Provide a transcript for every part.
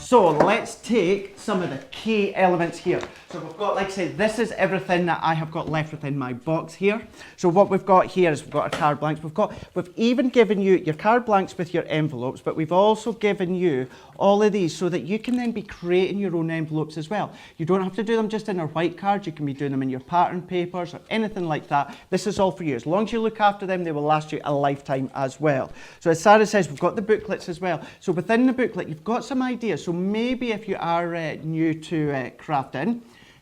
So let's take some of the key elements here. So we've got, like I said, this is everything that I have got left within my box here. So what we've got here is we've got our card blanks. We've even given you your card blanks with your envelopes, but we've also given you all of these so that you can then be creating your own envelopes as well. You don't have to do them just in our white cards. You can be doing them in your pattern papers or anything like that. This is all for you. As long as you look after them, they will last you a lifetime as well. So as Sarah says, we've got the booklets as well. So within the booklet, you've got some ideas. So maybe if you are new to crafting,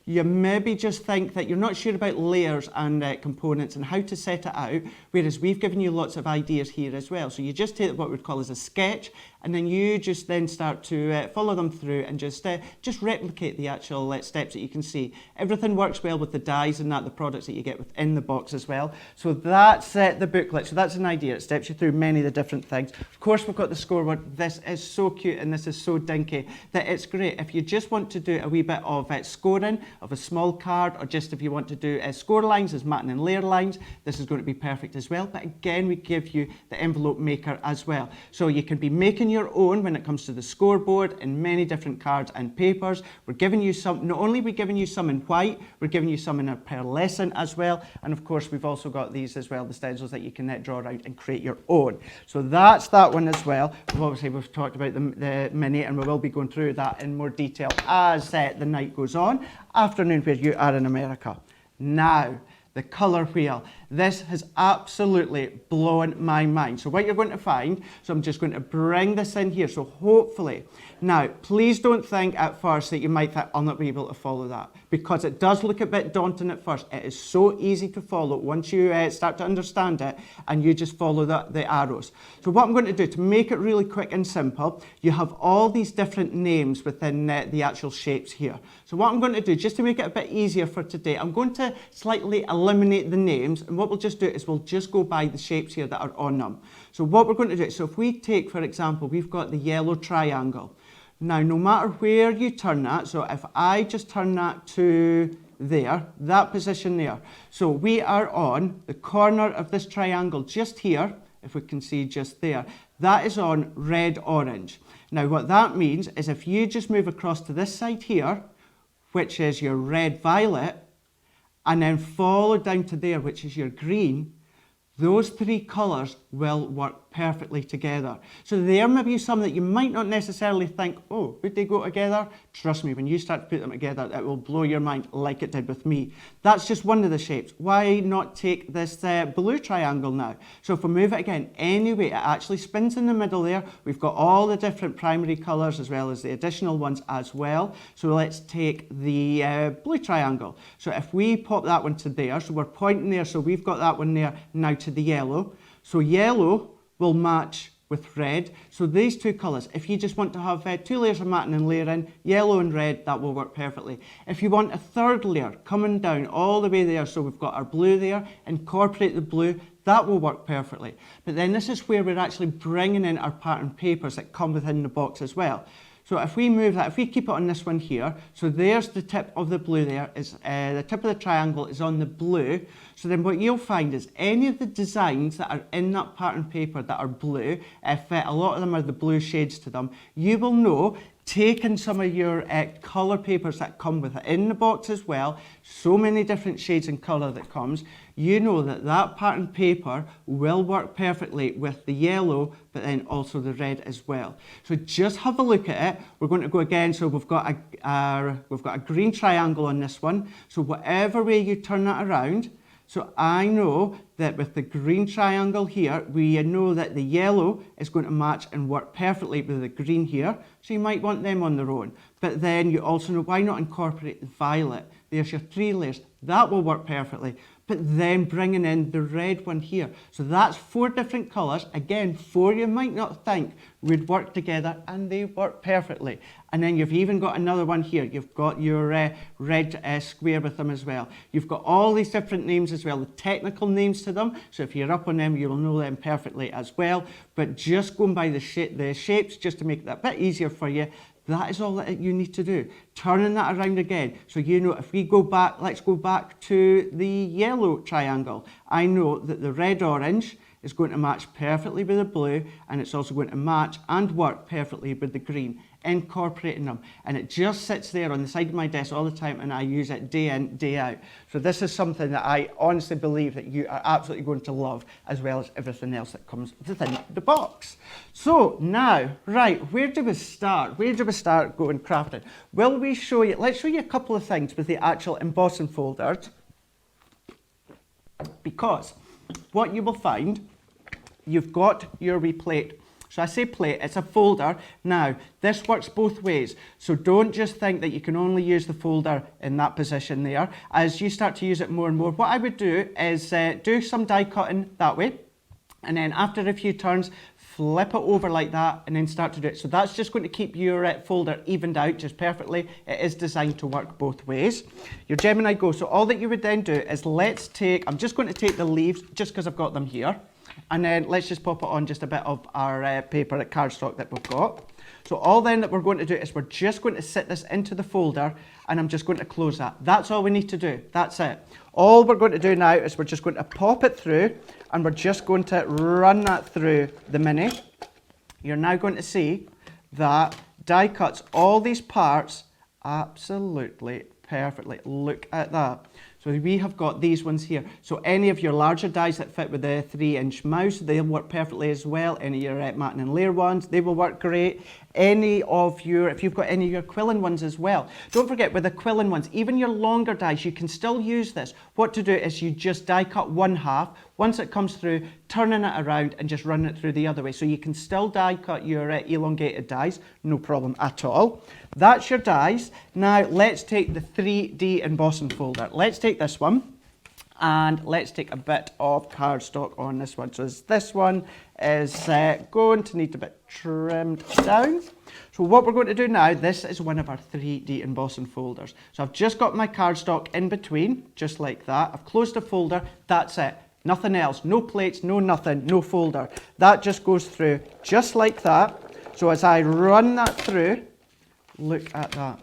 you maybe just think that you're not sure about layers and components and how to set it out, whereas we've given you lots of ideas here as well. So you just take what we'd call as a sketch, and then you just then start to follow them through and just replicate the actual steps that you can see. Everything works well with the dies and that, the products that you get within the box as well. So that's the booklet. So that's an idea. It steps you through many of the different things. Of course, we've got the scoreboard. This is so cute and this is so dinky that it's great. If you just want to do a wee bit of scoring of a small card, or just if you want to do score lines as Martin and Laird lines, this is going to be perfect as well. But again, we give you the envelope maker as well. So you can be making your own when it comes to the scoreboard in many different cards and papers. We're giving you some, not only are we giving you some in white, we're giving you some in a pearlescent as well. And of course, we've also got these as well, the stencils that you can draw out and create your own. So that's that one as well. We've talked about the mini, and we will be going through that in more detail as the night goes on. Afternoon where you are in America. Now, the colour wheel. This has absolutely blown my mind. So what you're going to find, so I'm just going to bring this in here. So hopefully, now please don't think at first that you might think, I'll not be able to follow that, because it does look a bit daunting at first. It is so easy to follow once you start to understand it and you just follow the arrows. So what I'm going to do to make it really quick and simple, you have all these different names within the actual shapes here. So what I'm going to do, just to make it a bit easier for today, I'm going to slightly eliminate the names, and what we'll just do is we'll just go by the shapes here that are on them. So what we're going to do, so if we take, for example, we've got the yellow triangle. Now, no matter where you turn that, so if I just turn that to there, that position there, so we are on the corner of this triangle just here, if we can see just there, that is on red-orange. Now, what that means is if you just move across to this side here, which is your red-violet, and then follow down to there, which is your green, those three colours will work perfectly together. So there may be some that you might not necessarily think, oh, would they go together? Trust me, when you start to put them together, it will blow your mind like it did with me. That's just one of the shapes. Why not take this blue triangle now? So if we move it again, anyway, it actually spins in the middle there. We've got all the different primary colours as well as the additional ones as well. So let's take the blue triangle. So if we pop that one to there, so we're pointing there, so we've got that one there now to the yellow. So yellow will match with red. So these two colours, if you just want to have two layers of Martin and Laird in, yellow and red, that will work perfectly. If you want a third layer coming down all the way there, so we've got our blue there, incorporate the blue, that will work perfectly. But then this is where we're actually bringing in our pattern papers that come within the box as well. So if we move that, if we keep it on this one here, so there's the tip of the blue there, is the tip of the triangle is on the blue. So then what you'll find is any of the designs that are in that pattern paper that are blue, if a lot of them are the blue shades to them, you will know, taking some of your colour papers that come with it in the box as well, so many different shades and colour that comes, you know that that pattern paper will work perfectly with the yellow, but then also the red as well. So just have a look at it. We're going to go again. So we've got a green triangle on this one. So whatever way you turn that around, so I know that with the green triangle here, we know that the yellow is going to match and work perfectly with the green here. So you might want them on their own. But then you also know, why not incorporate the violet? There's your three layers. That will work perfectly. But then bringing in the red one here. So that's four different colours. Again, four you might not think would work together, and they work perfectly. And then you've even got another one here. You've got your red square with them as well. You've got all these different names as well, the technical names to them. So if you're up on them, you will know them perfectly as well. But just going by the shapes, just to make that a bit easier for you, that is all that you need to do. Turning that around again. So you know, if we go back, let's go back to the yellow triangle. I know that the red-orange is going to match perfectly with the blue, and it's also going to match and work perfectly with the green, incorporating them. And it just sits there on the side of my desk all the time, and I use it day in, day out. So this is something that I honestly believe that you are absolutely going to love, as well as everything else that comes within the box. So now, right, where do we start? Where do we start going crafting? Will we show you, let's show you a couple of things with the actual embossing folders, because what you will find, you've got your wee plate. So I say plate, it's a folder. Now, this works both ways. So don't just think that you can only use the folder in that position there. As you start to use it more and more, what I would do is do some die cutting that way. And then after a few turns, flip it over like that and then start to do it. So that's just going to keep your folder evened out just perfectly. It is designed to work both ways. Your Gemini Go. So all that you would then do is let's take, I'm just going to take the leaves just because I've got them here. And then let's just pop it on just a bit of our paper at cardstock that we've got. So all then that we're going to do is we're just going to sit this into the folder, and I'm just going to close that. That's all we need to do. That's it. All we're going to do now is we're just going to pop it through, and we're just going to run that through the Mini. You're now going to see that die cuts all these parts absolutely perfectly. Look at that. So we have got these ones here. So any of your larger dies that fit with the 3-inch mouse, they'll work perfectly as well. Any of your Matte and Layer ones, they will work great. Any of your, if you've got any of your quilling ones as well. Don't forget with the quilling ones, even your longer dies, you can still use this. What to do is you just die cut one half. Once it comes through, turning it around and just running it through the other way. So you can still die cut your elongated dies, no problem at all. That's your dies. Now let's take the 3D embossing folder. Let's take this one. And let's take a bit of cardstock on this one. So this one is going to need a bit trimmed down. So what we're going to do now, this is one of our 3D embossing folders. So I've just got my cardstock in between, just like that. I've closed the folder, that's it. Nothing else, no plates, no nothing, no folder. That just goes through just like that. So as I run that through, look at that.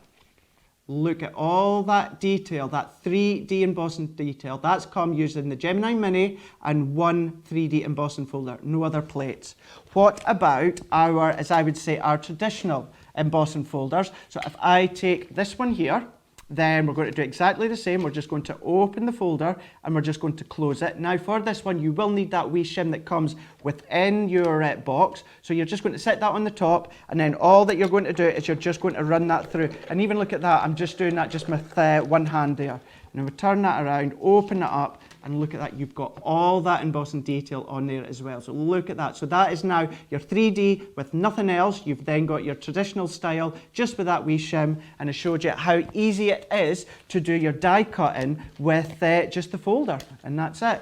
Look at all that detail, that 3D embossing detail. That's come using the Gemini Mini and one 3D embossing folder, no other plates. What about our, as I would say, our traditional embossing folders? So if I take this one here, then we're going to do exactly the same. We're just going to open the folder and we're just going to close it. Now for this one, you will need that wee shim that comes within your box. So you're just going to set that on the top, and then all that you're going to do is you're just going to run that through. And even look at that, I'm just doing that just with one hand there. And we turn that around, open it up, and look at that, you've got all that embossing detail on there as well. So look at that. So that is now your 3D with nothing else. You've then got your traditional style just with that wee shim, and I showed you how easy it is to do your die cutting with just the folder, and that's it.